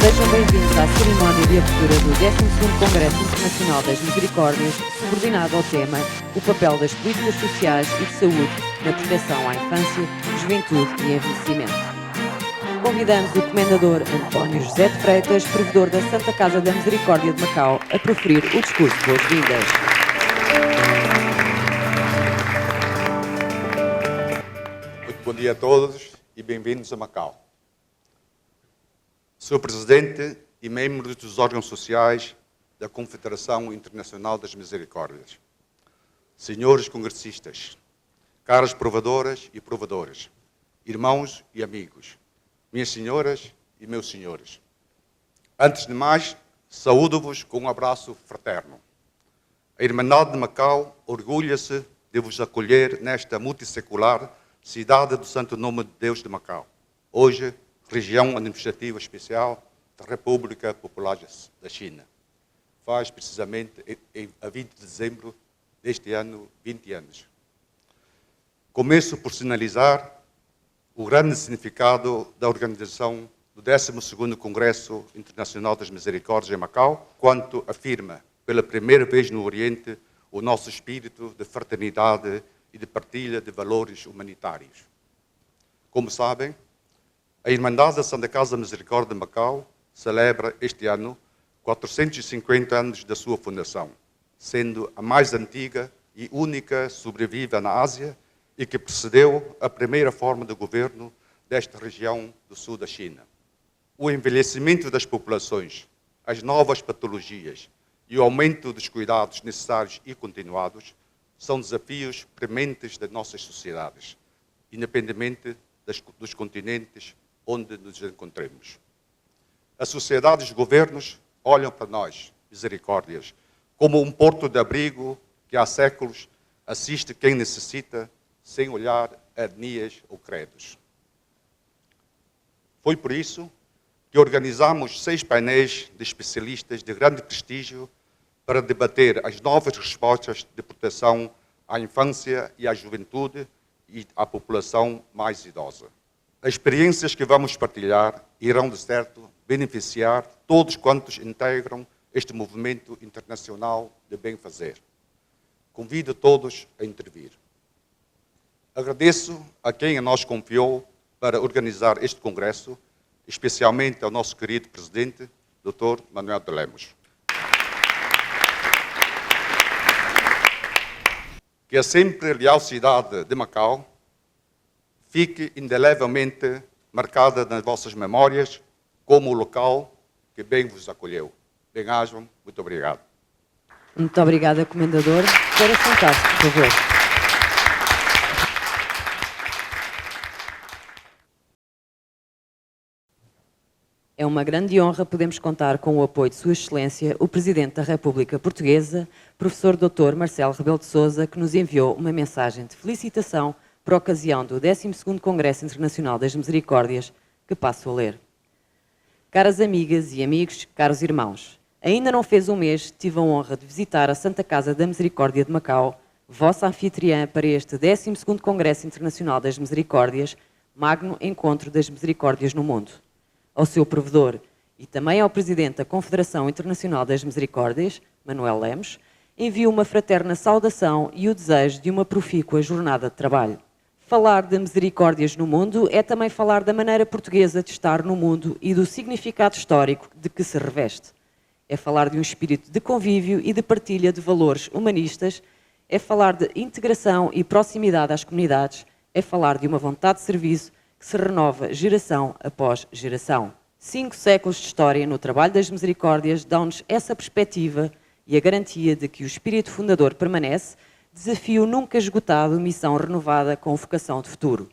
Sejam bem-vindos à cerimónia de abertura do 12º Congresso Internacional das Misericórdias, subordinado ao tema O papel das políticas sociais e de saúde na proteção à infância, juventude e envelhecimento. Convidamos o Comendador António José de Freitas, provedor da Santa Casa da Misericórdia de Macau, a proferir o discurso de boas-vindas. Muito bom dia a todos e bem-vindos a Macau. Sou Presidente e membro dos órgãos sociais da Confederação Internacional das Misericórdias. Senhores congressistas, caras provadoras e provadores, irmãos e amigos, minhas senhoras e meus senhores. Antes de mais, saúdo-vos com um abraço fraterno. A Irmandade de Macau orgulha-se de vos acolher nesta multissecular cidade do Santo Nome de Deus de Macau, hoje região administrativa especial da República Popular da China. Faz precisamente a 20 de dezembro deste ano 20 anos. Começo por sinalizar o grande significado da organização do 12º Congresso Internacional das Misericórdias em Macau, quanto afirma, pela primeira vez no Oriente, o nosso espírito de fraternidade e de partilha de valores humanitários. Como sabem, a Irmandade da Santa Casa da Misericórdia de Macau celebra este ano 450 anos da sua fundação, sendo a mais antiga e única sobrevivente na Ásia e que precedeu a primeira forma de governo desta região do sul da China. O envelhecimento das populações, as novas patologias e o aumento dos cuidados necessários e continuados são desafios prementes das nossas sociedades, independentemente dos continentes onde nos encontremos. A sociedade e os governos olham para nós, misericórdias, como um porto de abrigo que há séculos assiste quem necessita, sem olhar etnias ou credos. Foi por isso que organizamos 6 painéis de especialistas de grande prestígio para debater as novas respostas de proteção à infância e à juventude e à população mais idosa. As experiências que vamos partilhar irão, de certo, beneficiar todos quantos integram este movimento internacional de bem-fazer. Convido todos a intervir. Agradeço a quem a nós confiou para organizar este congresso, especialmente ao nosso querido Presidente, Dr. Manuel de Lemos. Que a sempre leal cidade de Macau fique indelevelmente marcada nas vossas memórias como o local que bem vos acolheu. Bem-ajam, muito obrigado. Muito obrigada, Comendador. Para sentar-se, por favor. É uma grande honra podermos contar com o apoio de Sua Excelência, o Presidente da República Portuguesa, Professor Dr. Marcelo Rebelo de Sousa, que nos enviou uma mensagem de felicitação por ocasião do 12º Congresso Internacional das Misericórdias, que passo a ler. Caras amigas e amigos, caros irmãos, ainda não fez um mês, tive a honra de visitar a Santa Casa da Misericórdia de Macau, vossa anfitriã para este 12º Congresso Internacional das Misericórdias, magno encontro das misericórdias no mundo. Ao seu provedor e também ao Presidente da Confederação Internacional das Misericórdias, Manuel Lemos, envio uma fraterna saudação e o desejo de uma profícua jornada de trabalho. Falar de misericórdias no mundo é também falar da maneira portuguesa de estar no mundo e do significado histórico de que se reveste. É falar de um espírito de convívio e de partilha de valores humanistas, é falar de integração e proximidade às comunidades, é falar de uma vontade de serviço que se renova geração após geração. 5 séculos de história no trabalho das misericórdias dão-nos essa perspectiva e a garantia de que o espírito fundador permanece, desafio nunca esgotado, missão renovada com vocação de futuro.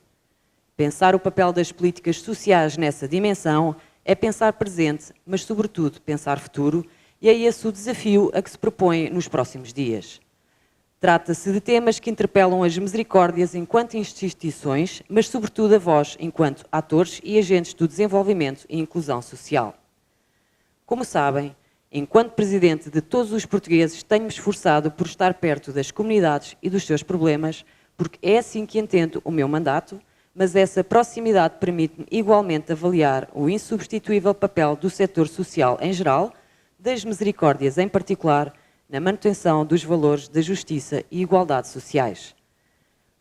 Pensar o papel das políticas sociais nessa dimensão é pensar presente, mas sobretudo pensar futuro, e é esse o desafio a que se propõe nos próximos dias. Trata-se de temas que interpelam as misericórdias enquanto instituições, mas sobretudo a vós enquanto atores e agentes do desenvolvimento e inclusão social. Como sabem, enquanto Presidente de todos os portugueses, tenho-me esforçado por estar perto das comunidades e dos seus problemas, porque é assim que entendo o meu mandato, mas essa proximidade permite-me igualmente avaliar o insubstituível papel do setor social em geral, das misericórdias em particular, na manutenção dos valores da justiça e igualdade sociais.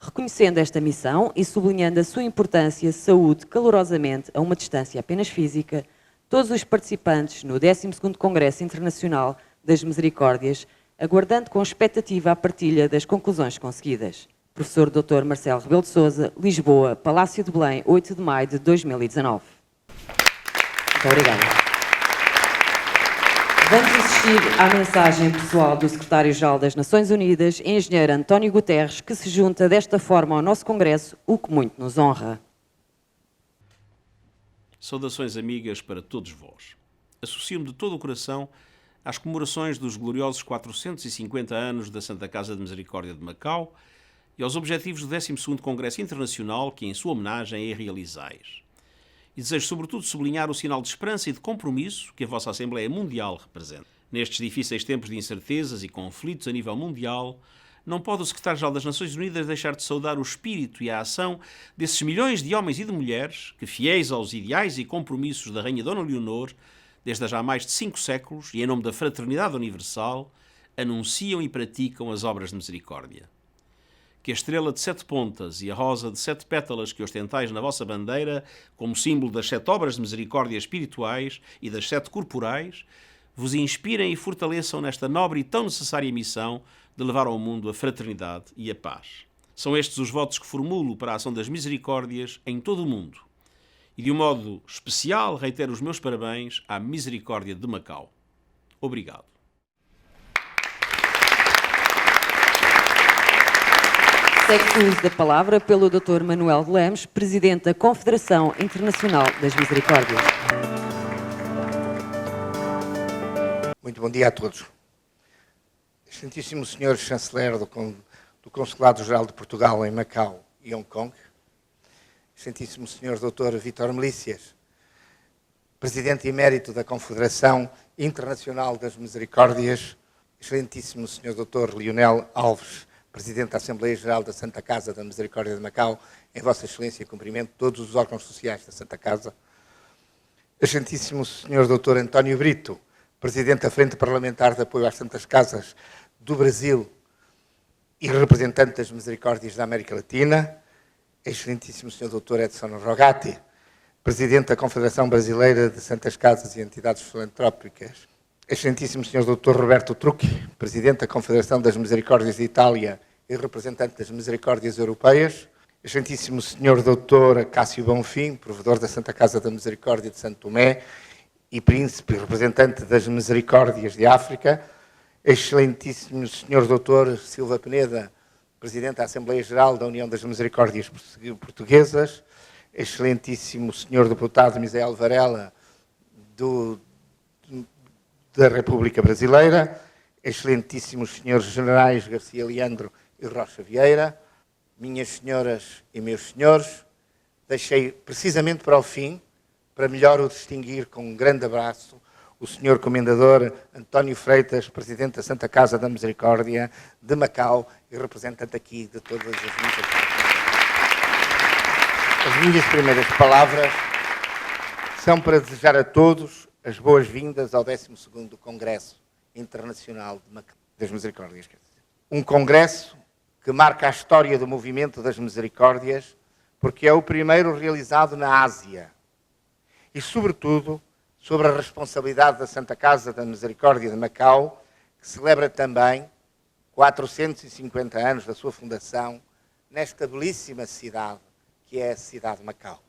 Reconhecendo esta missão e sublinhando a sua importância, saúdo calorosamente, a uma distância apenas física, todos os participantes no 12º Congresso Internacional das Misericórdias, aguardando com expectativa a partilha das conclusões conseguidas. Professor Dr. Marcelo Rebelo de Sousa, Lisboa, Palácio de Belém, 8 de maio de 2019. Muito obrigada. Vamos assistir à mensagem pessoal do Secretário-Geral das Nações Unidas, Engenheiro António Guterres, que se junta desta forma ao nosso Congresso, o que muito nos honra. Saudações amigas para todos vós. Associo-me de todo o coração às comemorações dos gloriosos 450 anos da Santa Casa de Misericórdia de Macau e aos objetivos do 12º Congresso Internacional que, em sua homenagem, realizais. E desejo, sobretudo, sublinhar o sinal de esperança e de compromisso que a vossa Assembleia Mundial representa. Nestes difíceis tempos de incertezas e conflitos a nível mundial, não pode o Secretário-Geral das Nações Unidas deixar de saudar o espírito e a ação desses milhões de homens e de mulheres que, fiéis aos ideais e compromissos da Rainha Dona Leonor, desde há já mais de 5 séculos, e em nome da fraternidade universal, anunciam e praticam as obras de misericórdia. Que a estrela de 7 pontas e a rosa de 7 pétalas que ostentais na vossa bandeira, como símbolo das 7 obras de misericórdia espirituais e das 7 corporais, vos inspirem e fortaleçam nesta nobre e tão necessária missão de levar ao mundo a fraternidade e a paz. São estes os votos que formulo para a ação das misericórdias em todo o mundo. E de um modo especial reitero os meus parabéns à Misericórdia de Macau. Obrigado. Segue o uso da palavra pelo Dr. Manuel Lemos, Presidente da Confederação Internacional das Misericórdias. Muito bom dia a todos. Excelentíssimo Sr. Chanceler do Consulado-Geral de Portugal em Macau e Hong Kong, Excelentíssimo Sr. Dr. Vítor Melícias, Presidente Emérito da Confederação Internacional das Misericórdias, Excelentíssimo Sr. Dr. Lionel Alves, Presidente da Assembleia Geral da Santa Casa da Misericórdia de Macau, em Vossa Excelência, cumprimento todos os órgãos sociais da Santa Casa, Excelentíssimo Sr. Dr. António Brito, Presidente da Frente Parlamentar de Apoio às Santas Casas do Brasil e representante das Misericórdias da América Latina, Excelentíssimo Sr. Dr. Edson Rogati, Presidente da Confederação Brasileira de Santas Casas e Entidades Filantrópicas, Excelentíssimo Sr. Dr. Roberto Trucchi, Presidente da Confederação das Misericórdias de Itália e representante das Misericórdias Europeias, Excelentíssimo Sr. Dr. Cássio Bonfim, Provedor da Santa Casa da Misericórdia de Santo Tomé e Príncipe, representante das Misericórdias de África, Excelentíssimo Sr. Dr. Silva Peneda, Presidente da Assembleia Geral da União das Misericórdias Portuguesas, Excelentíssimo Sr. Deputado Misael Varela, da República Brasileira, excelentíssimos senhores generais Garcia Leandro e Rocha Vieira, minhas senhoras e meus senhores, deixei precisamente para o fim, para melhor o distinguir com um grande abraço, o senhor Comendador António Freitas, Presidente da Santa Casa da Misericórdia de Macau e representante aqui de todas as minhas. As minhas primeiras palavras são para desejar a todos as boas-vindas ao 12º Congresso Internacional das Misericórdias. Um congresso que marca a história do movimento das Misericórdias, porque é o primeiro realizado na Ásia e, sobretudo, sobre a responsabilidade da Santa Casa da Misericórdia de Macau, que celebra também 450 anos da sua fundação nesta belíssima cidade, que é a cidade de Macau.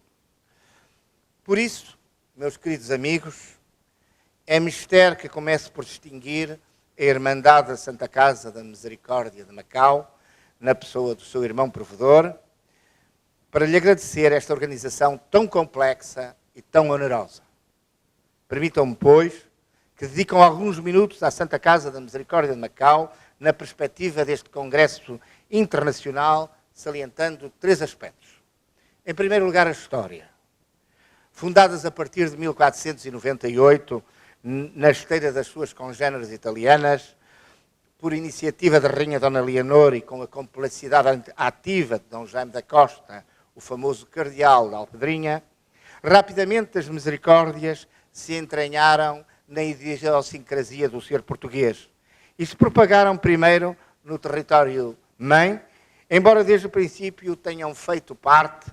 Por isso, meus queridos amigos, é mister que comece por distinguir a Irmandade da Santa Casa da Misericórdia de Macau, na pessoa do seu irmão provedor, para lhe agradecer esta organização tão complexa e tão onerosa. Permitam-me, pois, que dedicam alguns minutos à Santa Casa da Misericórdia de Macau, na perspectiva deste Congresso Internacional, salientando 3 aspectos. Em primeiro lugar, a história. Fundadas a partir de 1498, na esteira das suas congêneres italianas, por iniciativa da Rainha Dona Leonor e com a complicidade ativa de Dom Jaime da Costa, o famoso cardeal da Alpedrinha, rapidamente as misericórdias se entranharam na idiosincrasia do ser português e se propagaram primeiro no território mãe, embora desde o princípio tenham feito parte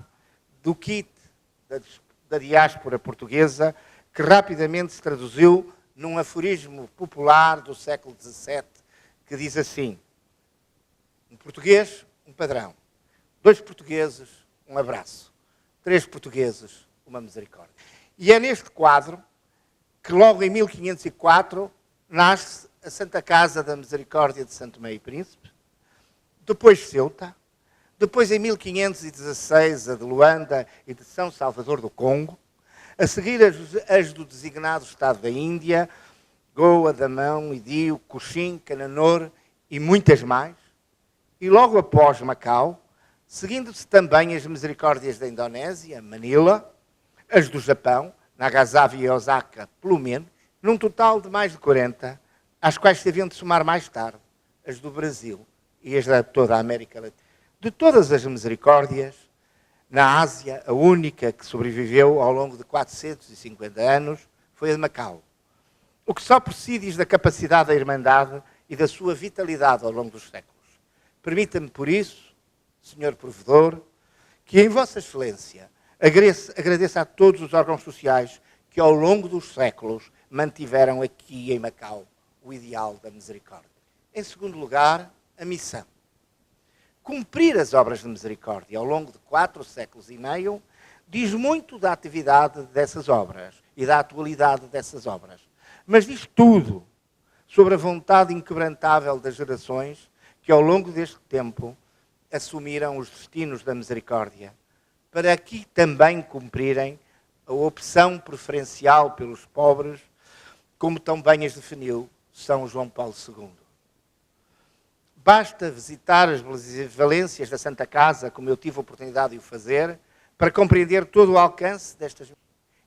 do kit da diáspora portuguesa, que rapidamente se traduziu num aforismo popular do século XVII, que diz assim: um português, um padrão. 2 portugueses, um abraço. 3 portugueses, uma misericórdia. E é neste quadro que logo em 1504 nasce a Santa Casa da Misericórdia de Santo Tomé e Príncipe, depois Ceuta, depois em 1516 a de Luanda e de São Salvador do Congo, a seguir as do designado Estado da Índia, Goa, Damão, Idio, Coxim, Cananor e muitas mais, e logo após Macau, seguindo-se também as misericórdias da Indonésia, Manila, as do Japão, Nagasaki e Osaka, pelo menos, num total de mais de 40, às quais se haviam de somar mais tarde as do Brasil e as de toda a América Latina. De todas as misericórdias, na Ásia, a única que sobreviveu ao longo de 450 anos foi a de Macau. O que só por si diz da capacidade da Irmandade e da sua vitalidade ao longo dos séculos. Permita-me, por isso, Senhor Provedor, que em Vossa Excelência agradeça a todos os órgãos sociais que ao longo dos séculos mantiveram aqui em Macau o ideal da misericórdia. Em segundo lugar, a missão. Cumprir as obras de misericórdia ao longo de 4 séculos e meio diz muito da atividade dessas obras e da atualidade dessas obras. Mas diz tudo sobre a vontade inquebrantável das gerações que ao longo deste tempo assumiram os destinos da misericórdia, para aqui também cumprirem a opção preferencial pelos pobres, como tão bem as definiu São João Paulo II. Basta visitar as valências da Santa Casa, como eu tive a oportunidade de o fazer, para compreender todo o alcance destas.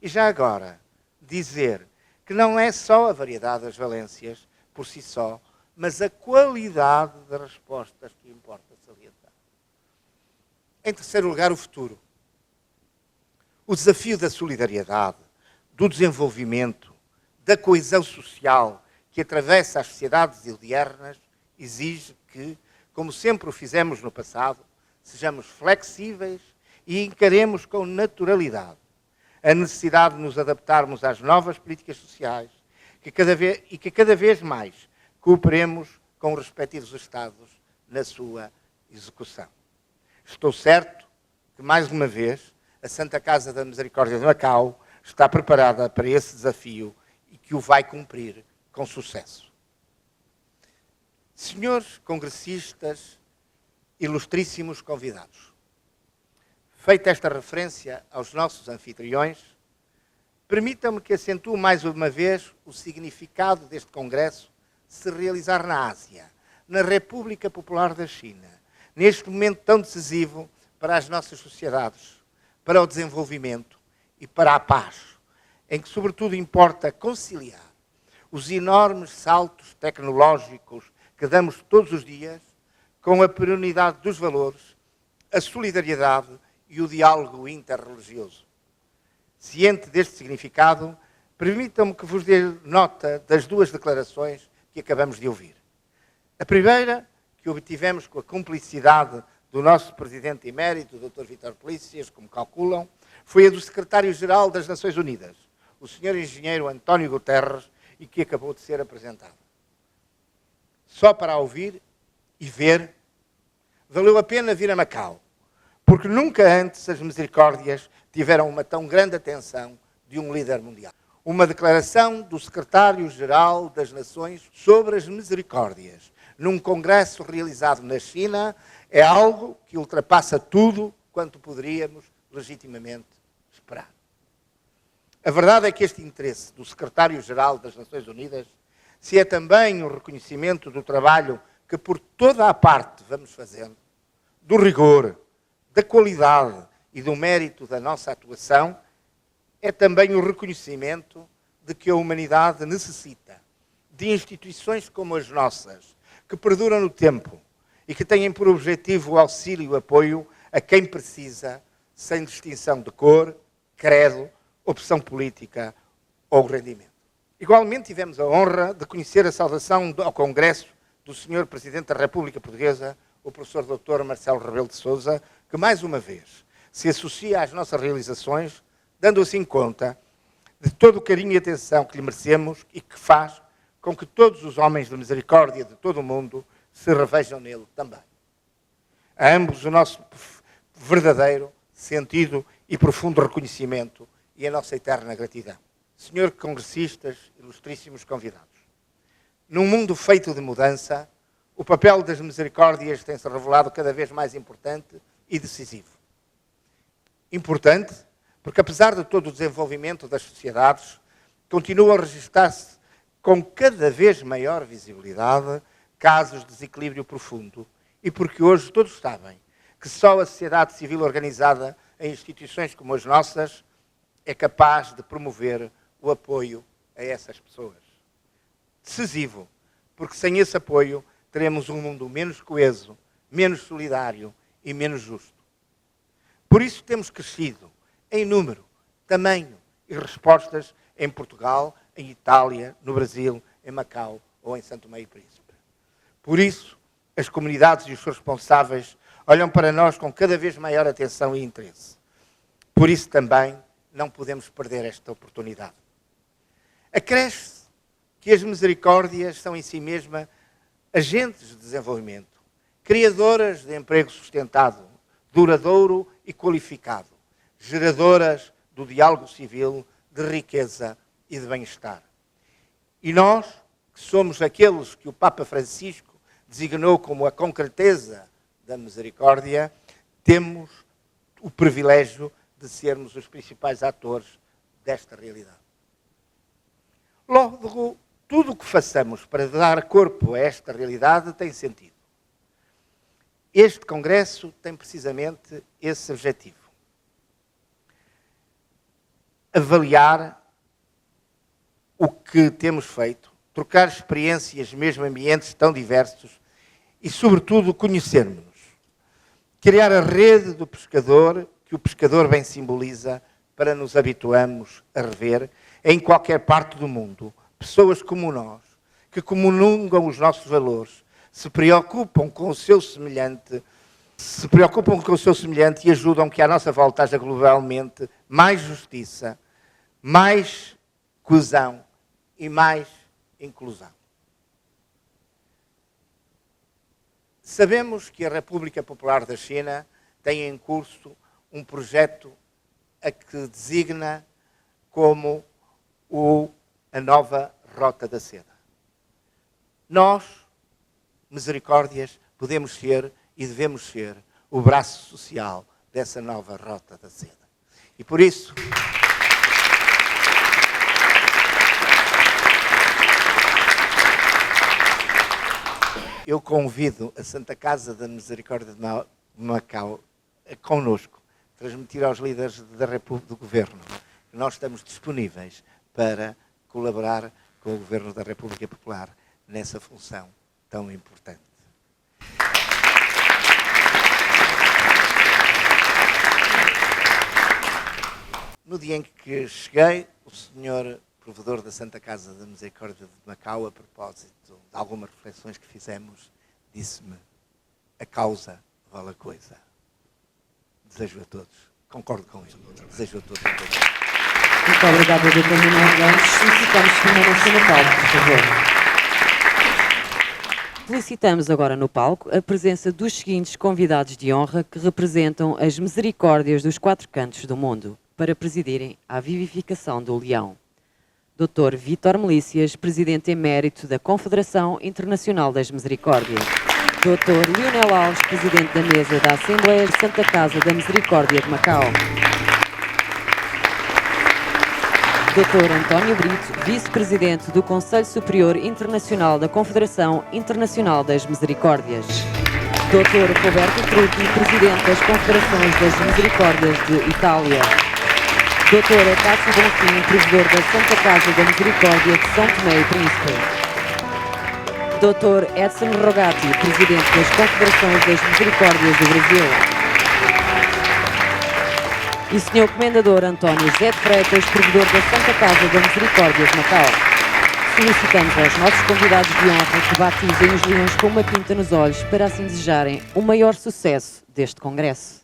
E já agora, dizer que não é só a variedade das valências, por si só, mas a qualidade das respostas que importa salientar. Em terceiro lugar, o futuro. O desafio da solidariedade, do desenvolvimento, da coesão social que atravessa as sociedades iliernas, exige que, como sempre o fizemos no passado, sejamos flexíveis e encaremos com naturalidade a necessidade de nos adaptarmos às novas políticas sociais e que cada vez mais cooperemos com os respectivos Estados na sua execução. Estou certo que, mais uma vez, a Santa Casa da Misericórdia de Macau está preparada para esse desafio e que o vai cumprir com sucesso. Senhores congressistas, ilustríssimos convidados, feita esta referência aos nossos anfitriões, Permitam-me que acentue mais uma vez o significado deste Congresso se realizar na Ásia, na República Popular da China, neste momento tão decisivo para as nossas sociedades, para o desenvolvimento e para a paz, em que sobretudo importa conciliar os enormes saltos tecnológicos que damos todos os dias com a perenidade dos valores, a solidariedade e o diálogo interreligioso. Ciente deste significado, permitam-me que vos dê nota das duas declarações que acabamos de ouvir. A primeira, que obtivemos com a cumplicidade do nosso Presidente Emérito, o Dr. Vítor Pelícias, como calculam, foi a do Secretário-Geral das Nações Unidas, o Sr. Engenheiro António Guterres, e que acabou de ser apresentada. Só para a ouvir e ver, valeu a pena vir a Macau, porque nunca antes as misericórdias tiveram uma tão grande atenção de um líder mundial. Uma declaração do Secretário-Geral das Nações sobre as misericórdias, num congresso realizado na China, é algo que ultrapassa tudo quanto poderíamos legitimamente esperar. A verdade é que este interesse do Secretário-Geral das Nações Unidas se é também um reconhecimento do trabalho que por toda a parte vamos fazendo, do rigor, da qualidade e do mérito da nossa atuação, é também o reconhecimento de que a humanidade necessita de instituições como as nossas, que perduram no tempo e que têm por objetivo o auxílio e o apoio a quem precisa, sem distinção de cor, credo, opção política ou rendimento. Igualmente tivemos a honra de conhecer a saudação ao Congresso do Sr. Presidente da República Portuguesa, o professor Dr. Marcelo Rebelo de Sousa, que mais uma vez se associa às nossas realizações, dando assim conta de todo o carinho e atenção que lhe merecemos e que faz com que todos os homens de misericórdia de todo o mundo se revejam nele também. A ambos o nosso verdadeiro, sentido e profundo reconhecimento e a nossa eterna gratidão. Senhor congressistas, ilustríssimos convidados, num mundo feito de mudança, o papel das misericórdias tem-se revelado cada vez mais importante e decisivo. Importante porque, apesar de todo o desenvolvimento das sociedades, continuam a registrar-se com cada vez maior visibilidade casos de desequilíbrio profundo e porque hoje todos sabem que só a sociedade civil organizada em instituições como as nossas é capaz de promover o apoio a essas pessoas. Decisivo, porque sem esse apoio teremos um mundo menos coeso, menos solidário e menos justo. Por isso temos crescido em número, tamanho e respostas em Portugal, em Itália, no Brasil, em Macau ou em Santo Tomé e Príncipe. Por isso, as comunidades e os seus responsáveis olham para nós com cada vez maior atenção e interesse. Por isso também não podemos perder esta oportunidade. Acresce que as misericórdias são em si mesmas agentes de desenvolvimento, criadoras de emprego sustentado, duradouro e qualificado, geradoras do diálogo civil, de riqueza e de bem-estar. E nós, que somos aqueles que o Papa Francisco designou como a concreteza da misericórdia, temos o privilégio de sermos os principais atores desta realidade. Logo, tudo o que façamos para dar corpo a esta realidade tem sentido. Este Congresso tem precisamente esse objetivo. Avaliar o que temos feito, trocar experiências mesmo em ambientes tão diversos e, sobretudo, conhecermos-nos. Criar a rede do pescador, que o pescador bem simboliza, para nos habituarmos a rever em qualquer parte do mundo, pessoas como nós, que comungam os nossos valores, se preocupam com o seu semelhante, e ajudam que à nossa volta haja globalmente mais justiça, mais coesão e mais inclusão. Sabemos que a República Popular da China tem em curso um projeto a que designa como a nova Rota da Seda. Nós, misericórdias, podemos ser e devemos ser o braço social dessa nova Rota da Seda. E por isso, Eu convido a Santa Casa da Misericórdia de Macau a connosco transmitir aos líderes da República, do Governo, que nós estamos disponíveis para colaborar com o Governo da República Popular nessa função tão importante. No dia em que cheguei, o senhor provedor da Santa Casa da Misericórdia de Macau, a propósito de algumas reflexões que fizemos, disse-me: a causa vale a coisa. Desejo a todos, concordo com isto, desejo a todos. Muito obrigada, Dr. Manuel Ramos. Solicitamos permanência no palco, por favor. Felicitamos agora no palco a presença dos seguintes convidados de honra que representam as misericórdias dos 4 cantos do mundo para presidirem a vivificação do leão. Dr. Vítor Melícias, Presidente Emérito da Confederação Internacional das Misericórdias. Dr. Lionel Alves, Presidente da Mesa da Assembleia de Santa Casa da Misericórdia de Macau. Dr. António Brito, Vice-Presidente do Conselho Superior Internacional da Confederação Internacional das Misericórdias. Dr. Roberto Trucchi, Presidente das Confederações das Misericórdias de Itália. Dr. Cássio Bonfim, Provedor da Santa Casa da Misericórdia de São Tomé e Príncipe. Dr. Edson Rogati, Presidente das Confederações das Misericórdias do Brasil. E Sr. Comendador António José de Freitas, Provedor da Santa Casa da Misericórdia de Macau. Solicitamos aos nossos convidados de honra que batizem os leões com uma pinta nos olhos para assim desejarem o maior sucesso deste congresso.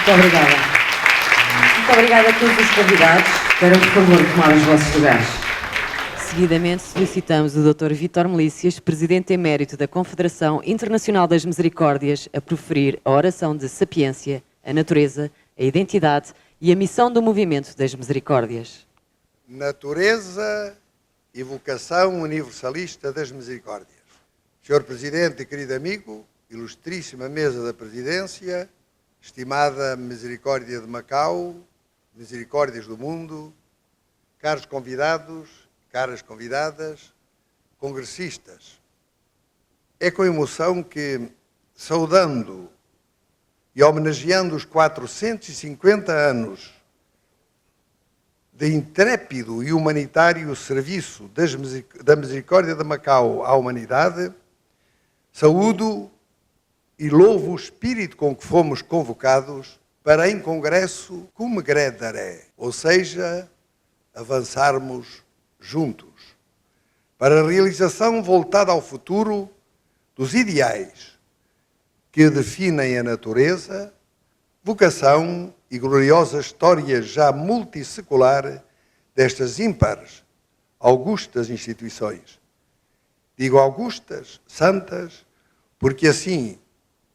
Muito obrigada. Muito obrigada a todos os convidados. Para, por favor, tomar os vossos lugares. Seguidamente, solicitamos o Dr. Vítor Melícias, Presidente Emérito da Confederação Internacional das Misericórdias, a proferir a oração de sapiência, a natureza, a identidade e a missão do Movimento das Misericórdias. Natureza e vocação universalista das misericórdias. Senhor Presidente e querido amigo, ilustríssima mesa da Presidência, estimada Misericórdia de Macau, Misericórdias do Mundo, caros convidados, caras convidadas, congressistas. É com emoção que, saudando e homenageando os 450 anos de intrépido e humanitário serviço da Misericórdia de Macau à humanidade, saúdo e louvo o espírito com que fomos convocados para, em congresso, cumegredare, ou seja, avançarmos juntos, para a realização voltada ao futuro dos ideais que definem a natureza, vocação e gloriosa história já multissecular destas ímpares, augustas instituições. Digo augustas, santas, porque assim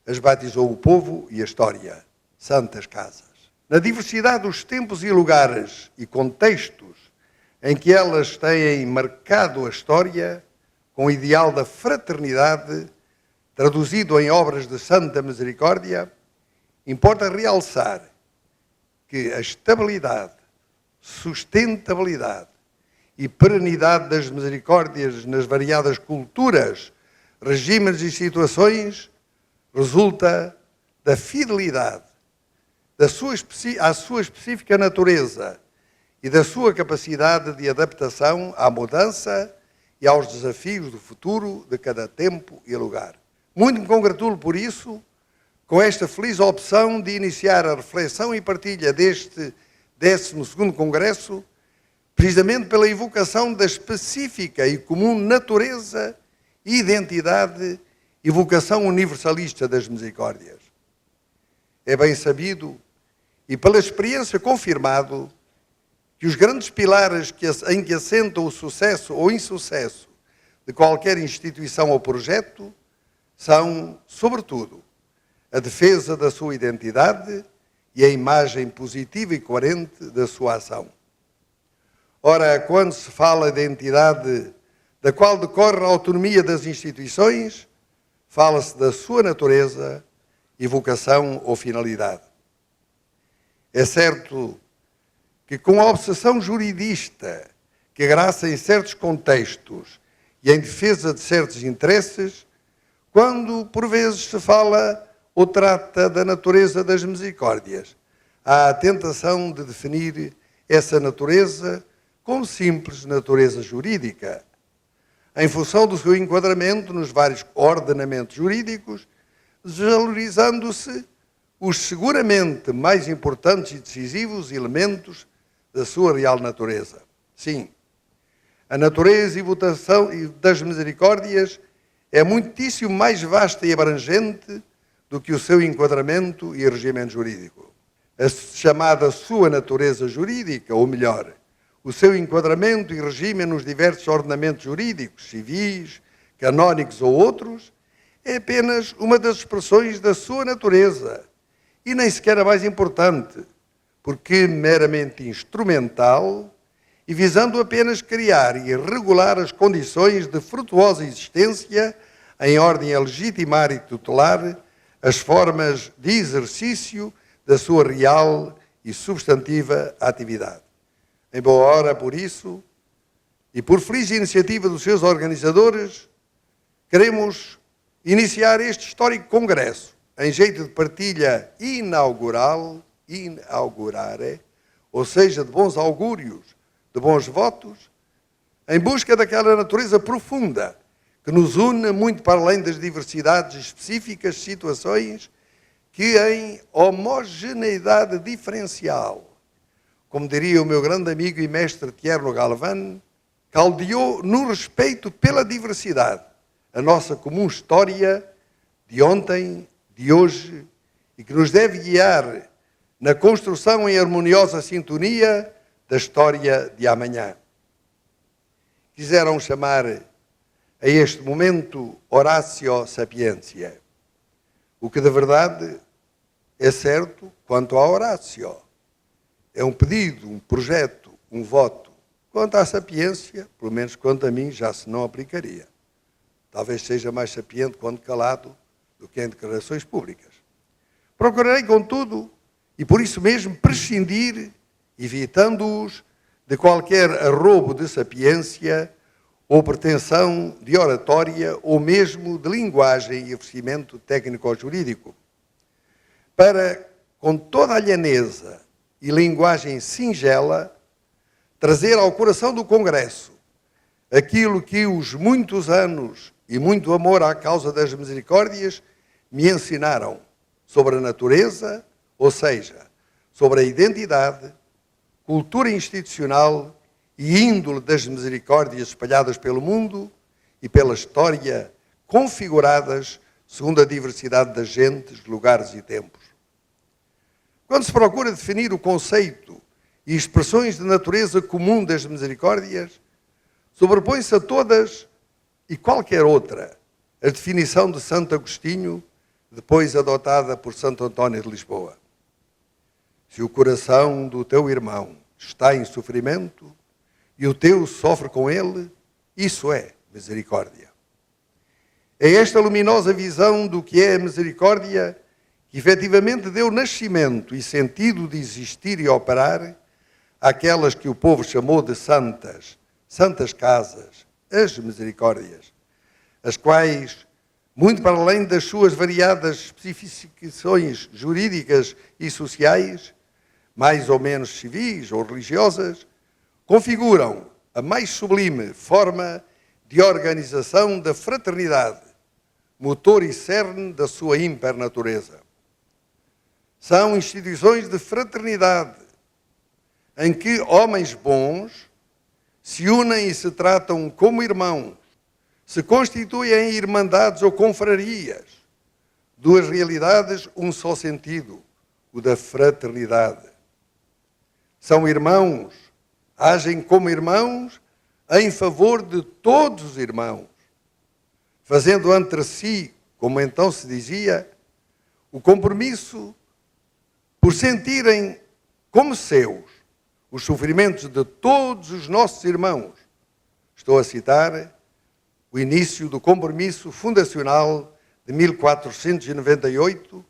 as batizou o povo e a história, santas casas. Na diversidade dos tempos e lugares e contextos em que elas têm marcado a história, com o ideal da fraternidade, traduzido em obras de santa misericórdia, importa realçar que a estabilidade, sustentabilidade e perenidade das misericórdias nas variadas culturas, regimes e situações resulta da fidelidade à sua específica natureza e da sua capacidade de adaptação à mudança e aos desafios do futuro de cada tempo e lugar. Muito me congratulo por isso com esta feliz opção de iniciar a reflexão e partilha deste 12º Congresso, precisamente pela evocação da específica e comum natureza, identidade e vocação universalista das misericórdias. É bem sabido e pela experiência confirmado que os grandes pilares em que assenta o sucesso ou insucesso de qualquer instituição ou projeto são, sobretudo, a defesa da sua identidade e a imagem positiva e coerente da sua ação. Ora, quando se fala de entidade da qual decorre a autonomia das instituições, fala-se da sua natureza e vocação ou finalidade. É certo que com a obsessão juridista que agraça em certos contextos e em defesa de certos interesses, quando por vezes se fala ou trata da natureza das misericórdias, há a tentação de definir essa natureza como simples natureza jurídica, em função do seu enquadramento nos vários ordenamentos jurídicos, desvalorizando-se os seguramente mais importantes e decisivos elementos da sua real natureza. Sim, a natureza e votação das misericórdias é muitíssimo mais vasta e abrangente do que o seu enquadramento e regimento jurídico. A chamada sua natureza jurídica, ou melhor, o seu enquadramento e regime nos diversos ordenamentos jurídicos, civis, canónicos ou outros, é apenas uma das expressões da sua natureza, e nem sequer a mais importante, porque meramente instrumental e visando apenas criar e regular as condições de frutuosa existência em ordem a legitimar e tutelar as formas de exercício da sua real e substantiva atividade. Em boa hora, por isso, e por feliz iniciativa dos seus organizadores, queremos iniciar este histórico congresso em jeito de partilha inaugurare, ou seja, de bons augúrios, de bons votos, em busca daquela natureza profunda que nos une muito para além das diversidades específicas, situações que em homogeneidade diferencial, como diria o meu grande amigo e mestre Tierno Galván, caldeou no respeito pela diversidade, a nossa comum história de ontem, de hoje, e que nos deve guiar na construção em harmoniosa sintonia da história de amanhã. Quiseram chamar a este momento Horatio Sapientia, o que de verdade é certo quanto a Horácio. É um pedido, um projeto, um voto. Quanto à sapiência, pelo menos quanto a mim, já se não aplicaria. Talvez seja mais sapiente quando calado do que em declarações públicas. Procurarei, contudo, e por isso mesmo, prescindir, evitando-os de qualquer arrobo de sapiência ou pretensão de oratória ou mesmo de linguagem e oferecimento técnico-jurídico, para, com toda a lhaneza e linguagem singela, trazer ao coração do Congresso aquilo que os muitos anos e muito amor à causa das misericórdias me ensinaram sobre a natureza, ou seja, sobre a identidade, cultura institucional e índole das misericórdias espalhadas pelo mundo e pela história, configuradas segundo a diversidade das gentes, lugares e tempos. Quando se procura definir o conceito e expressões de natureza comum das misericórdias, sobrepõe-se a todas e qualquer outra a definição de Santo Agostinho, depois adotada por Santo António de Lisboa. Se o coração do teu irmão está em sofrimento e o teu sofre com ele, isso é misericórdia. É esta luminosa visão do que é a misericórdia que efetivamente deu nascimento e sentido de existir e operar àquelas que o povo chamou de santas casas, as misericórdias, as quais, muito para além das suas variadas especificações jurídicas e sociais, mais ou menos civis ou religiosas, configuram a mais sublime forma de organização da fraternidade, motor e cerne da sua impernatureza. São instituições de fraternidade, em que homens bons se unem e se tratam como irmãos, se constituem em irmandades ou confrarias, duas realidades, um só sentido, o da fraternidade. São irmãos, agem como irmãos em favor de todos os irmãos, fazendo entre si, como então se dizia, o compromisso por sentirem como seus os sofrimentos de todos os nossos irmãos. Estou a citar o início do compromisso fundacional de 1498,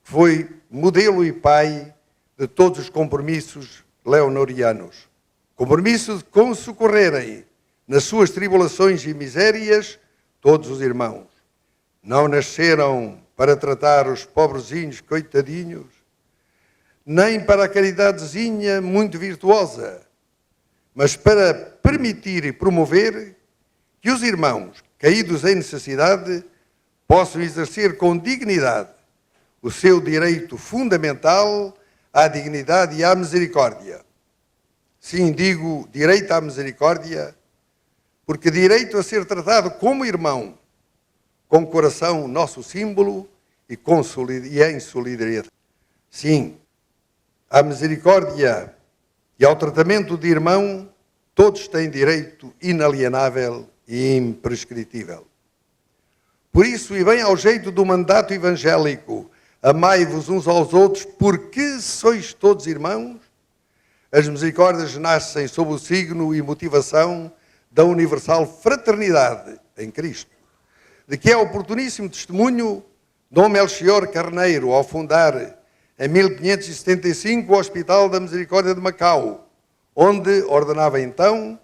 que foi modelo e pai de todos os compromissos leonorianos. Compromisso de consocorrerem nas suas tribulações e misérias todos os irmãos. Não nasceram para tratar os pobrezinhos coitadinhos, nem para a caridadezinha muito virtuosa, mas para permitir e promover que os irmãos, caídos em necessidade, possam exercer com dignidade o seu direito fundamental à dignidade e à misericórdia. Sim, digo direito à misericórdia, porque direito a ser tratado como irmão, com o coração nosso símbolo e em solidariedade. Sim, à misericórdia e ao tratamento de irmão, todos têm direito inalienável e imprescritível. Por isso, e bem ao jeito do mandato evangélico, amai-vos uns aos outros, porque sois todos irmãos, as misericórdias nascem sob o signo e motivação da universal fraternidade em Cristo, de que é oportuníssimo testemunho Dom Melchior Carneiro, ao fundar em 1575 o Hospital da Misericórdia de Macau, onde ordenava então: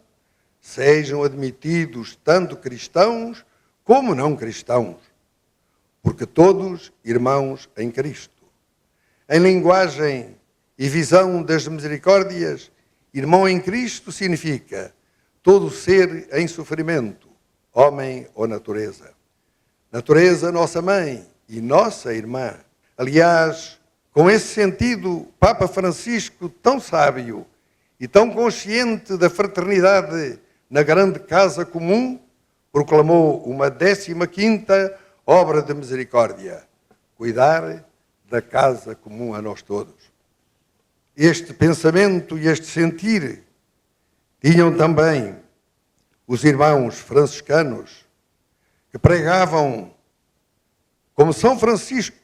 sejam admitidos tanto cristãos como não cristãos, porque todos irmãos em Cristo. Em linguagem e visão das misericórdias, irmão em Cristo significa todo ser em sofrimento, homem ou natureza. Natureza, nossa mãe e nossa irmã. Aliás, com esse sentido, Papa Francisco, tão sábio e tão consciente da fraternidade na grande casa comum, proclamou uma 15ª obra de misericórdia: cuidar da casa comum a nós todos. este pensamento e este sentir tinham também os irmãos franciscanos, que pregavam como São Francisco,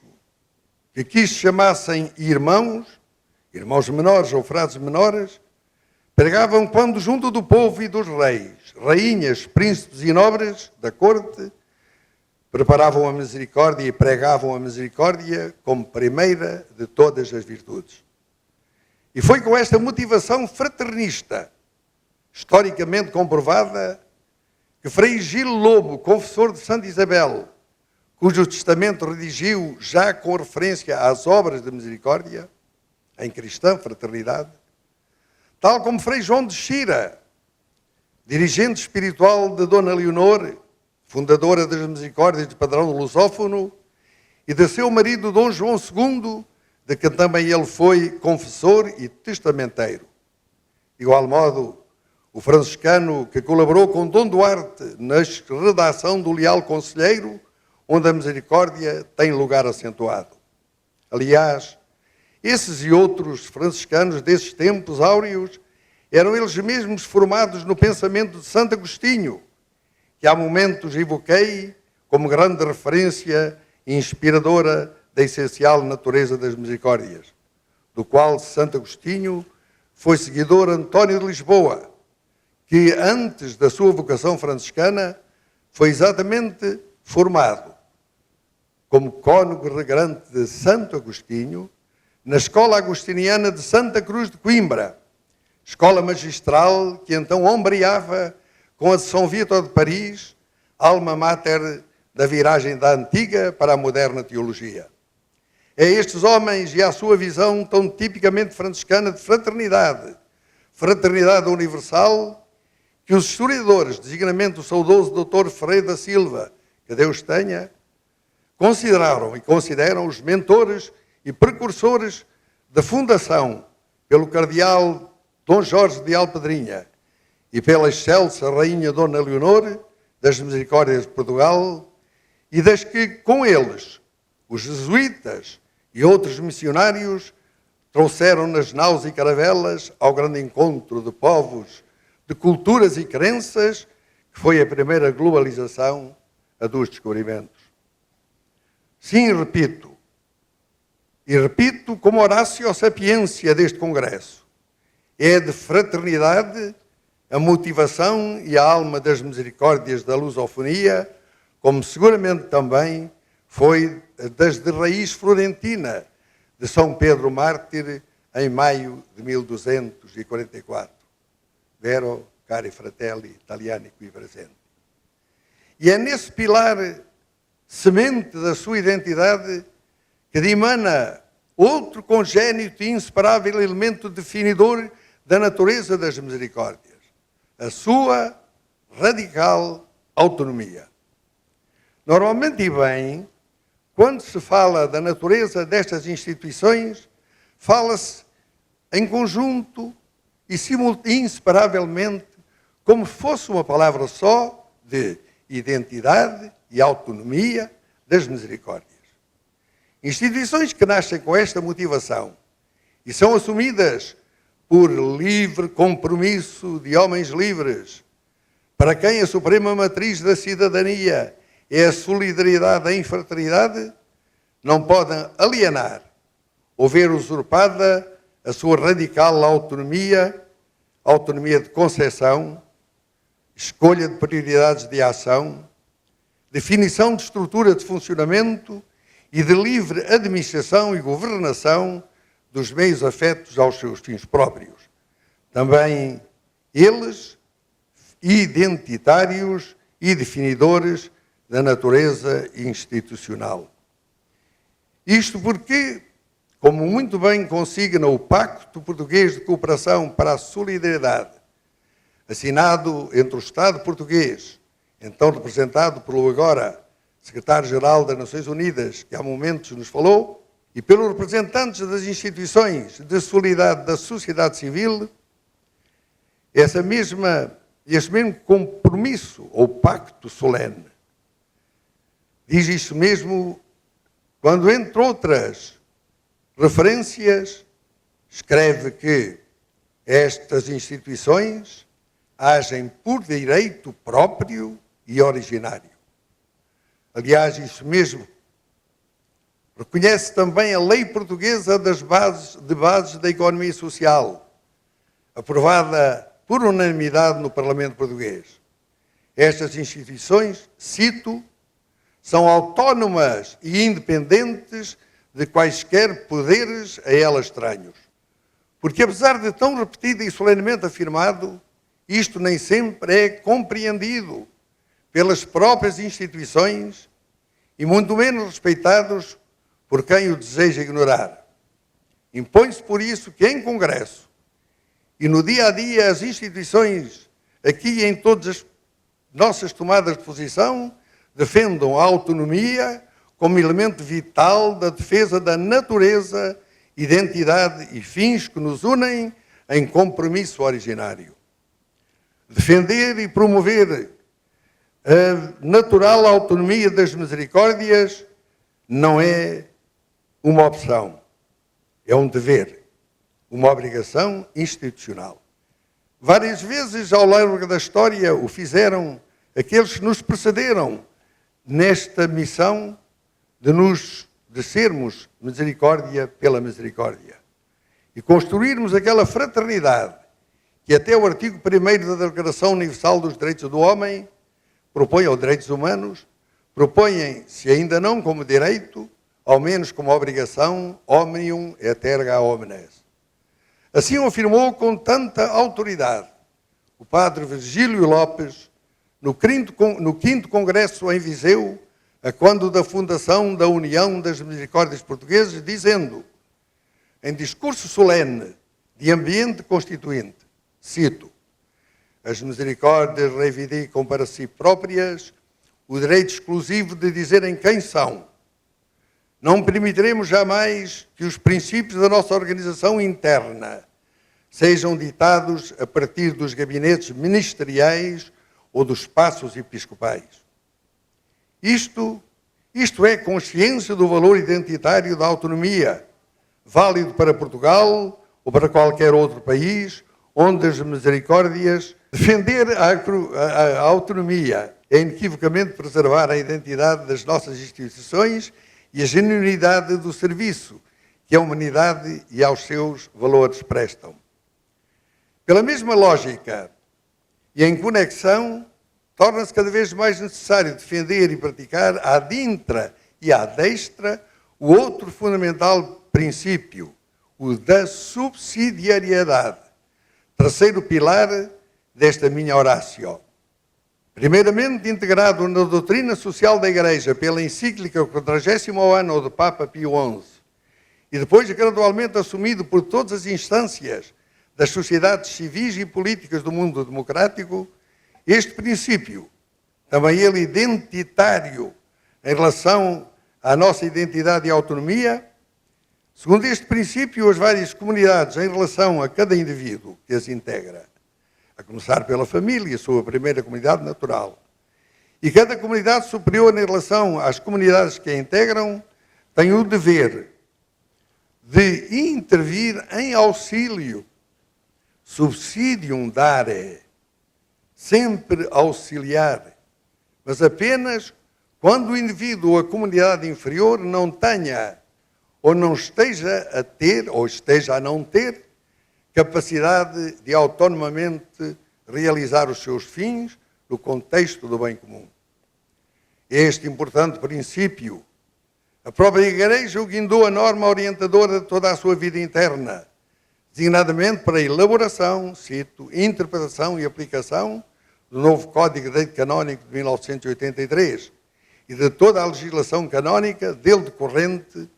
que quis chamassem irmãos menores ou frades menores, pregavam quando junto do povo e dos reis, rainhas, príncipes e nobres da corte, preparavam a misericórdia e pregavam a misericórdia como primeira de todas as virtudes. E foi com esta motivação fraternista, historicamente comprovada, que Frei Gil Lobo, confessor de Santa Isabel, cujo testamento redigiu já com referência às obras de misericórdia, em cristã fraternidade, tal como Frei João de Xira, dirigente espiritual de Dona Leonor, fundadora das Misericórdias de Padrão Lusófono, e de seu marido Dom João II, de que também ele foi confessor e testamenteiro. De igual modo, o franciscano que colaborou com Dom Duarte na redação do Leal Conselheiro, onde a misericórdia tem lugar acentuado. Aliás, esses e outros franciscanos desses tempos áureos eram eles mesmos formados no pensamento de Santo Agostinho, que há momentos evoquei como grande referência inspiradora da essencial natureza das misericórdias, do qual Santo Agostinho foi seguidor António de Lisboa, que antes da sua vocação franciscana foi exatamente formado como cônego regrante de Santo Agostinho na Escola Agostiniana de Santa Cruz de Coimbra, escola magistral que então ombreava com a de São Vítor de Paris, alma mater da viragem da antiga para a moderna teologia. É a estes homens e à sua visão tão tipicamente franciscana de fraternidade, fraternidade universal, que os historiadores, designadamente o saudoso Dr. Ferreira da Silva, que Deus tenha, consideraram e consideram os mentores e precursores da fundação pelo cardeal Dom Jorge de Alpedrinha e pela excelsa rainha Dona Leonor das Misericórdias de Portugal, e das que, com eles, os jesuítas e outros missionários trouxeram nas naus e caravelas ao grande encontro de povos, de culturas e crenças, que foi a primeira globalização a dos descobrimentos. Sim, repito, e repito como Horácio Sapiência deste Congresso, é de fraternidade a motivação e a alma das misericórdias da lusofonia, como seguramente também foi das de raiz florentina de São Pedro Mártir em maio de 1244. Vero, cari fratelli, italiani qui presenti. E é nesse pilar semente da sua identidade que dimana outro congénito e inseparável elemento definidor da natureza das misericórdias, a sua radical autonomia. Normalmente e bem, quando se fala da natureza destas instituições, fala-se em conjunto e inseparavelmente, como se fosse uma palavra só, de identidade e autonomia das misericórdias. Instituições que nascem com esta motivação e são assumidas por livre compromisso de homens livres, para quem a suprema matriz da cidadania é a solidariedade em fraternidade, não podem alienar ou ver usurpada a sua radical autonomia, autonomia de concepção, escolha de prioridades de ação, definição de estrutura de funcionamento e de livre administração e governação dos meios afetos aos seus fins próprios. Também eles, identitários e definidores da natureza institucional. Isto porque, como muito bem consigna o Pacto Português de Cooperação para a Solidariedade, assinado entre o Estado português, então representado pelo agora Secretário-Geral das Nações Unidas, que há momentos nos falou, e pelos representantes das instituições de solidariedade da sociedade civil, este mesmo compromisso ou pacto solene. Diz isso mesmo quando, entre outras referências, escreve que estas instituições agem por direito próprio e originário. Aliás, isso mesmo reconhece também a lei portuguesa de bases da economia social, aprovada por unanimidade no Parlamento português. Estas instituições, cito, são autónomas e independentes de quaisquer poderes a elas estranhos. Porque, apesar de tão repetido e solenemente afirmado, isto nem sempre é compreendido pelas próprias instituições e muito menos respeitados por quem o deseja ignorar. Impõe-se por isso que em Congresso e no dia a dia as instituições, aqui e em todas as nossas tomadas de posição, defendam a autonomia como elemento vital da defesa da natureza, identidade e fins que nos unem em compromisso originário. Defender e promover a natural autonomia das misericórdias não é uma opção, é um dever, uma obrigação institucional. Várias vezes ao longo da história o fizeram aqueles que nos precederam nesta missão de sermos misericórdia pela misericórdia e construirmos aquela fraternidade que até o artigo 1º da Declaração Universal dos Direitos do Homem propõe aos direitos humanos, propõem, se ainda não como direito, ao menos como obrigação, omnium et erga omnes. Assim o afirmou com tanta autoridade o padre Virgílio Lopes no 5º Congresso em Viseu, a quando da fundação da União das Misericórdias Portuguesas, dizendo, em discurso solene de ambiente constituinte, cito, as misericórdias reivindicam para si próprias o direito exclusivo de dizerem quem são. Não permitiremos jamais que os princípios da nossa organização interna sejam ditados a partir dos gabinetes ministeriais ou dos espaços episcopais. Isto é consciência do valor identitário da autonomia, válido para Portugal ou para qualquer outro país, onde as misericórdias defender a autonomia é inequivocamente preservar a identidade das nossas instituições e a genuinidade do serviço que a humanidade e aos seus valores prestam. Pela mesma lógica e em conexão, torna-se cada vez mais necessário defender e praticar à dintra e à destra o outro fundamental princípio, o da subsidiariedade, terceiro pilar desta minha oratio. Primeiramente integrado na doutrina social da Igreja pela encíclica 40º ano do Papa Pio XI e depois gradualmente assumido por todas as instâncias das sociedades civis e políticas do mundo democrático, este princípio, também ele identitário em relação à nossa identidade e autonomia, segundo este princípio, as várias comunidades em relação a cada indivíduo que as integra, a começar pela família, sua primeira comunidade natural, e cada comunidade superior em relação às comunidades que a integram, tem o dever de intervir em auxílio, subsidium dare, sempre auxiliar, mas apenas quando o indivíduo ou a comunidade inferior não tenha ou não esteja a ter, ou esteja a não ter, capacidade de autonomamente realizar os seus fins no contexto do bem comum. Este importante princípio, a própria Igreja o guindou a norma orientadora de toda a sua vida interna, designadamente para a elaboração, cito, interpretação e aplicação do novo Código de Direito Canónico de 1983 e de toda a legislação canónica dele decorrente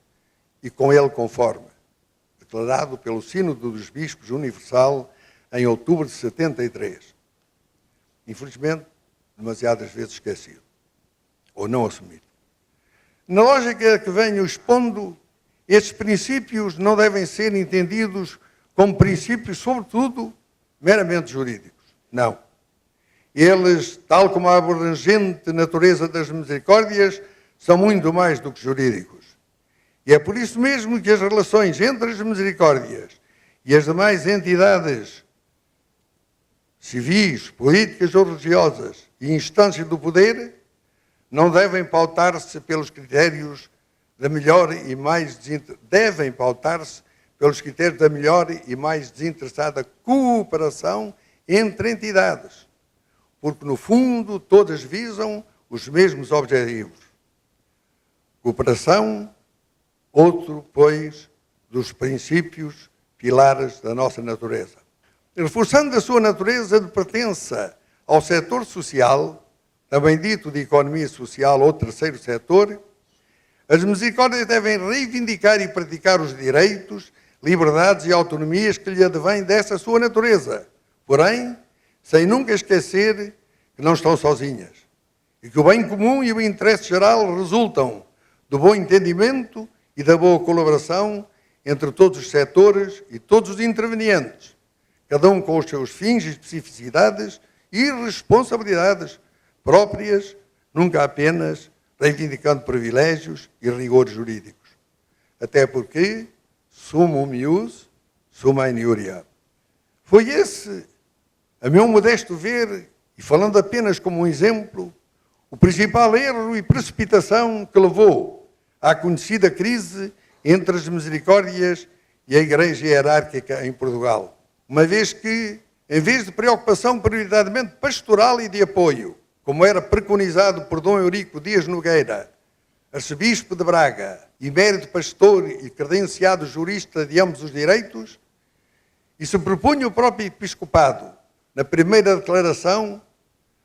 e com ele conforme, declarado pelo Sínodo dos Bispos Universal em outubro de 73. Infelizmente, demasiadas vezes esquecido, ou não assumido. Na lógica que venho expondo, estes princípios não devem ser entendidos como princípios, sobretudo, meramente jurídicos. Não. Eles, tal como a abrangente natureza das misericórdias, são muito mais do que jurídicos. E é por isso mesmo que as relações entre as misericórdias e as demais entidades civis, políticas ou religiosas e instâncias do poder não devem pautar-se pelos critérios da melhor e mais desinteressada cooperação entre entidades, porque no fundo todas visam os mesmos objetivos. Cooperação, outro, pois, dos princípios pilares da nossa natureza. Reforçando a sua natureza de pertença ao setor social, também dito de economia social ou terceiro setor, as misericórdias devem reivindicar e praticar os direitos, liberdades e autonomias que lhe advêm dessa sua natureza, porém, sem nunca esquecer que não estão sozinhas e que o bem comum e o interesse geral resultam do bom entendimento e da boa colaboração entre todos os setores e todos os intervenientes, cada um com os seus fins e especificidades e responsabilidades próprias, nunca apenas reivindicando privilégios e rigores jurídicos. Até porque, summum ius, summa iniuria. Foi esse, a meu modesto ver, e falando apenas como um exemplo, o principal erro e precipitação que levou à conhecida crise entre as misericórdias e a Igreja hierárquica em Portugal. Uma vez que, em vez de preocupação prioritariamente pastoral e de apoio, como era preconizado por Dom Eurico Dias Nogueira, arcebispo de Braga, emérito pastor e credenciado jurista de ambos os direitos, e se propunha o próprio episcopado, na primeira declaração,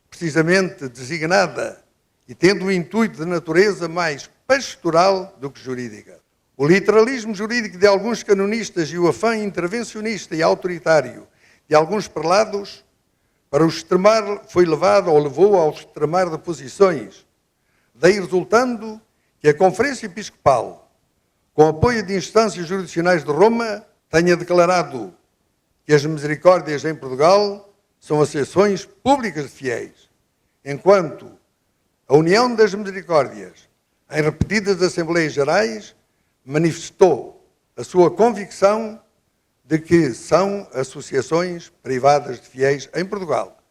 precisamente designada e tendo o intuito de natureza mais pastoral do que jurídica. O literalismo jurídico de alguns canonistas e o afã intervencionista e autoritário de alguns prelados para o extremar foi levado ou levou ao extremar de posições, daí resultando que a Conferência Episcopal, com apoio de instâncias jurisdicionais de Roma, tenha declarado que as misericórdias em Portugal são associações públicas de fiéis, enquanto a União das Misericórdias, em repetidas Assembleias Gerais, manifestou a sua convicção de que são associações privadas de fiéis em Portugal,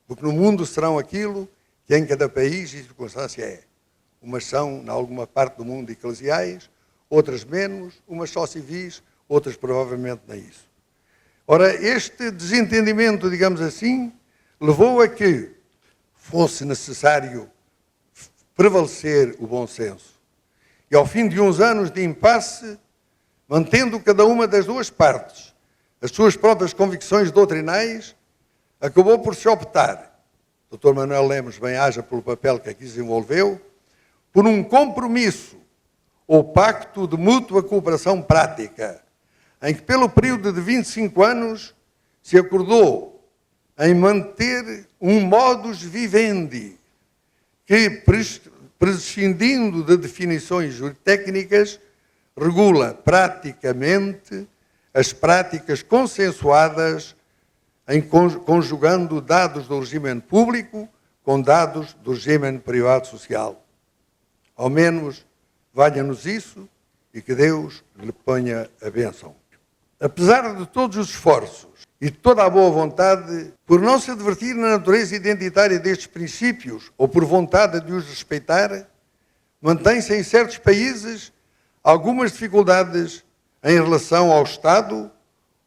porque no mundo serão aquilo que em cada país e circunstância é. Umas são, em alguma parte do mundo, eclesiais, outras menos, umas só civis, outras provavelmente nem isso. Ora, este desentendimento, digamos assim, levou a que fosse necessário prevalecer o bom senso. E ao fim de uns anos de impasse, mantendo cada uma das duas partes as suas próprias convicções doutrinais, acabou por se optar, Dr. Manuel Lemos bem-aja pelo papel que aqui desenvolveu, por um compromisso ou pacto de mútua cooperação prática, em que pelo período de 25 anos se acordou em manter um modus vivendi que, prescindindo de definições técnicas, regula praticamente as práticas consensuadas em conjugando dados do regime público com dados do regime privado social. Ao menos, valha-nos isso e que Deus lhe ponha a bênção. Apesar de todos os esforços e de toda a boa vontade, por não se advertir na natureza identitária destes princípios ou por vontade de os respeitar, mantém-se em certos países algumas dificuldades em relação ao Estado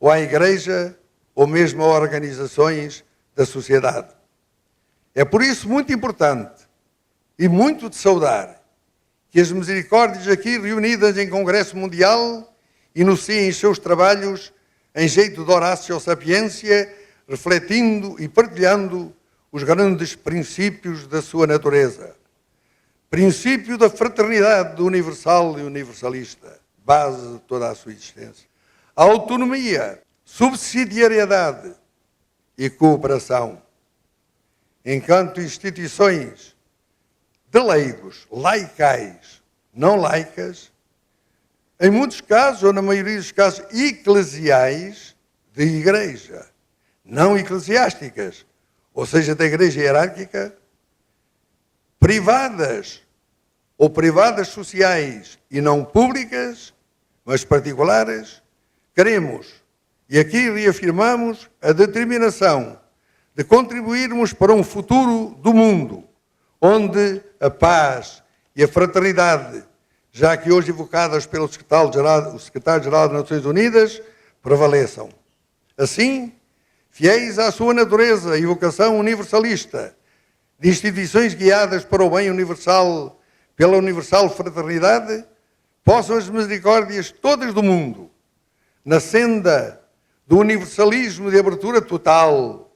ou à Igreja ou mesmo a organizações da sociedade. É por isso muito importante e muito de saudar que as misericórdias aqui reunidas em Congresso Mundial iniciem seus trabalhos em jeito de Horácio Sapiência, refletindo e partilhando os grandes princípios da sua natureza. Princípio da fraternidade do universal e universalista, base de toda a sua existência. A autonomia, subsidiariedade e cooperação, enquanto instituições de leigos, laicais, não laicas, em muitos casos, ou na maioria dos casos, eclesiais de igreja, não eclesiásticas, ou seja, da igreja hierárquica, privadas ou privadas sociais e não públicas, mas particulares, queremos E aqui reafirmamos a determinação de contribuirmos para um futuro do mundo, onde a paz e a fraternidade, já que hoje evocadas pelo secretário-geral das Nações Unidas, prevaleçam. Assim, fiéis à sua natureza e vocação universalista, de instituições guiadas para o bem universal, pela universal fraternidade, possam as misericórdias todas do mundo, na senda do universalismo de abertura total,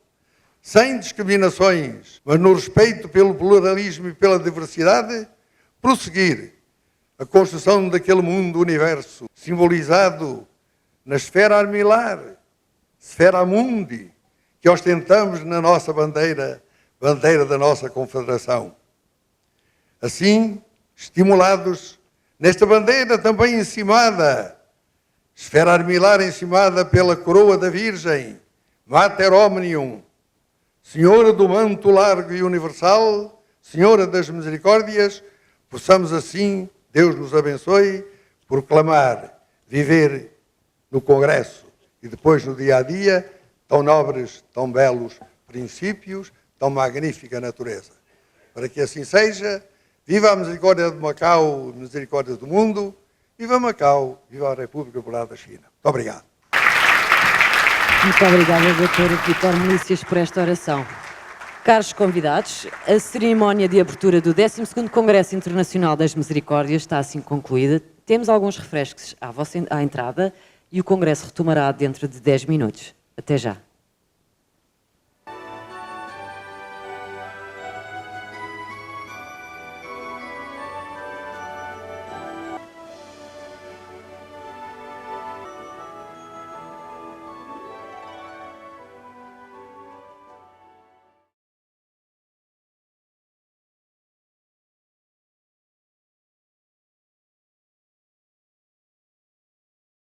sem discriminações, mas no respeito pelo pluralismo e pela diversidade, prosseguir a construção daquele mundo universo, simbolizado na esfera armilar, esfera mundi, que ostentamos na nossa bandeira da nossa Confederação. Assim, estimulados nesta bandeira também encimada, esfera armilar encimada pela coroa da Virgem, Mater Omnium, Senhora do manto largo e universal, Senhora das misericórdias, possamos assim, Deus nos abençoe, proclamar, viver no Congresso e depois no dia-a-dia, tão nobres, tão belos princípios, tão magnífica natureza. Para que assim seja, viva a misericórdia de Macau, a misericórdia do mundo, viva Macau, viva a República Popular da China. Muito obrigado. Muito obrigada, Dr. Vítor Melícias, por esta oração. Caros convidados, a cerimónia de abertura do 12º Congresso Internacional das Misericórdias está assim concluída. Temos alguns refrescos à entrada e o Congresso retomará dentro de 10 minutos. Até já.